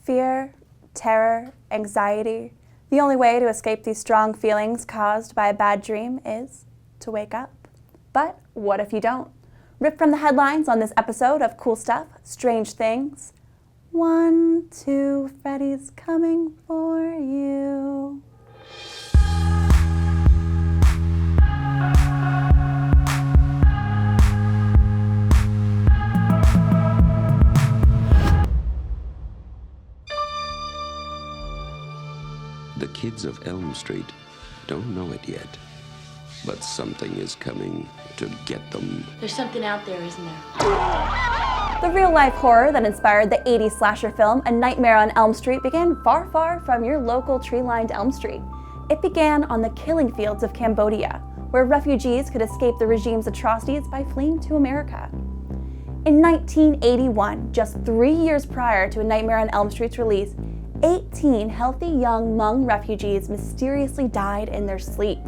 Fear, terror, anxiety. The only way to escape these strong feelings caused by a bad dream is to wake up. But what if you don't? Ripped from the headlines on this episode of Cool Stuff, Strange Things. 1, 2, Freddy's coming for you. The kids of Elm Street don't know it yet, but something is coming to get them. There's something out there, isn't there? The real-life horror that inspired the 80s slasher film A Nightmare on Elm Street began far, far from your local tree-lined Elm Street. It began on the killing fields of Cambodia, where refugees could escape the regime's atrocities by fleeing to America. In 1981, just 3 years prior to A Nightmare on Elm Street's release, 18 healthy young Hmong refugees mysteriously died in their sleep.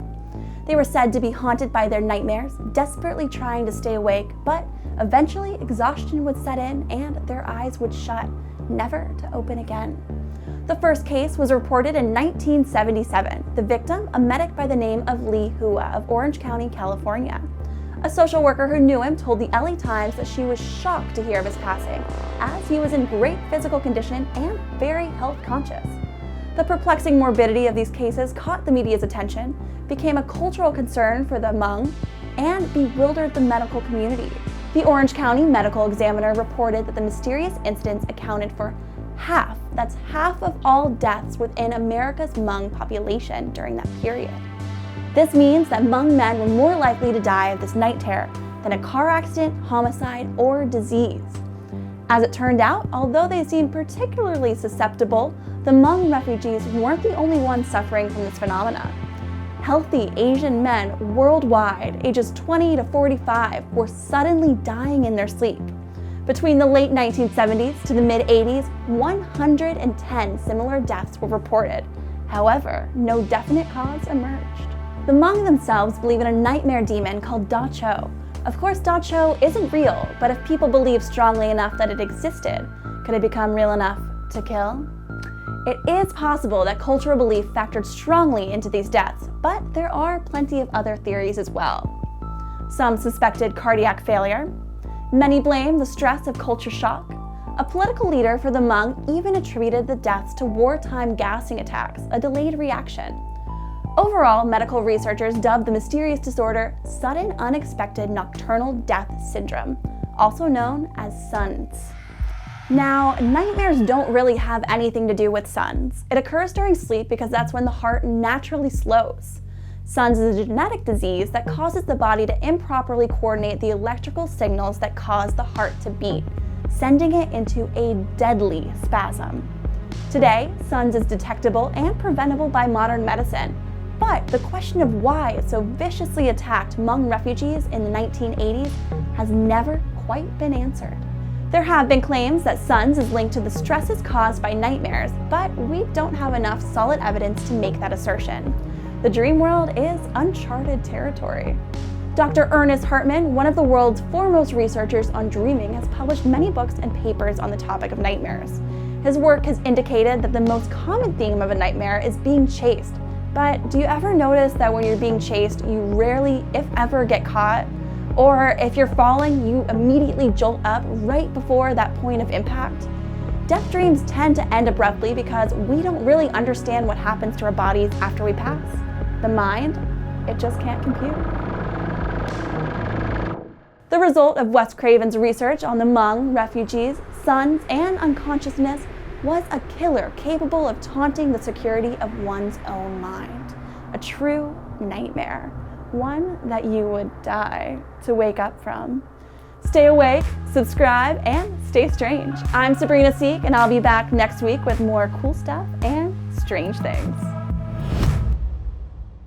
They were said to be haunted by their nightmares, desperately trying to stay awake, but eventually exhaustion would set in and their eyes would shut, never to open again. The first case was reported in 1977. The victim, a medic by the name of Lee Hua of Orange County, California. A social worker who knew him told the LA Times that she was shocked to hear of his passing, as he was in great physical condition and very health conscious. The perplexing morbidity of these cases caught the media's attention, became a cultural concern for the Hmong, and bewildered the medical community. The Orange County Medical Examiner reported that the mysterious incidents accounted for half of all deaths within America's Hmong population during that period. This means that Hmong men were more likely to die of this night terror than a car accident, homicide, or disease. As it turned out, although they seemed particularly susceptible, the Hmong refugees weren't the only ones suffering from this phenomena. Healthy Asian men worldwide, ages 20 to 45, were suddenly dying in their sleep. Between the late 1970s to the mid-80s, 110 similar deaths were reported. However, no definite cause emerged. The Hmong themselves believe in a nightmare demon called Da Cho. Of course, Da Cho isn't real, but if people believe strongly enough that it existed, could it become real enough to kill? It is possible that cultural belief factored strongly into these deaths, but there are plenty of other theories as well. Some suspected cardiac failure. Many blame the stress of culture shock. A political leader for the Hmong even attributed the deaths to wartime gassing attacks, a delayed reaction. Overall, medical researchers dubbed the mysterious disorder Sudden Unexpected Nocturnal Death Syndrome, also known as SUNS. Now, nightmares don't really have anything to do with SUNS. It occurs during sleep because that's when the heart naturally slows. SUNS is a genetic disease that causes the body to improperly coordinate the electrical signals that cause the heart to beat, sending it into a deadly spasm. Today, SUNS is detectable and preventable by modern medicine. But the question of why it so viciously attacked Hmong refugees in the 1980s has never quite been answered. There have been claims that SUNS is linked to the stresses caused by nightmares, but we don't have enough solid evidence to make that assertion. The dream world is uncharted territory. Dr. Ernest Hartman, one of the world's foremost researchers on dreaming, has published many books and papers on the topic of nightmares. His work has indicated that the most common theme of a nightmare is being chased. But do you ever notice that when you're being chased, you rarely, if ever, get caught? Or if you're falling, you immediately jolt up right before that point of impact? Death dreams tend to end abruptly because we don't really understand what happens to our bodies after we pass. The mind, it just can't compute. The result of Wes Craven's research on the Hmong refugees, SUNS, and unconsciousness was a killer capable of taunting the security of one's own mind. A true nightmare. One that you would die to wake up from. Stay awake, subscribe, and stay strange. I'm Sabrina Seek, and I'll be back next week with more cool stuff and strange things.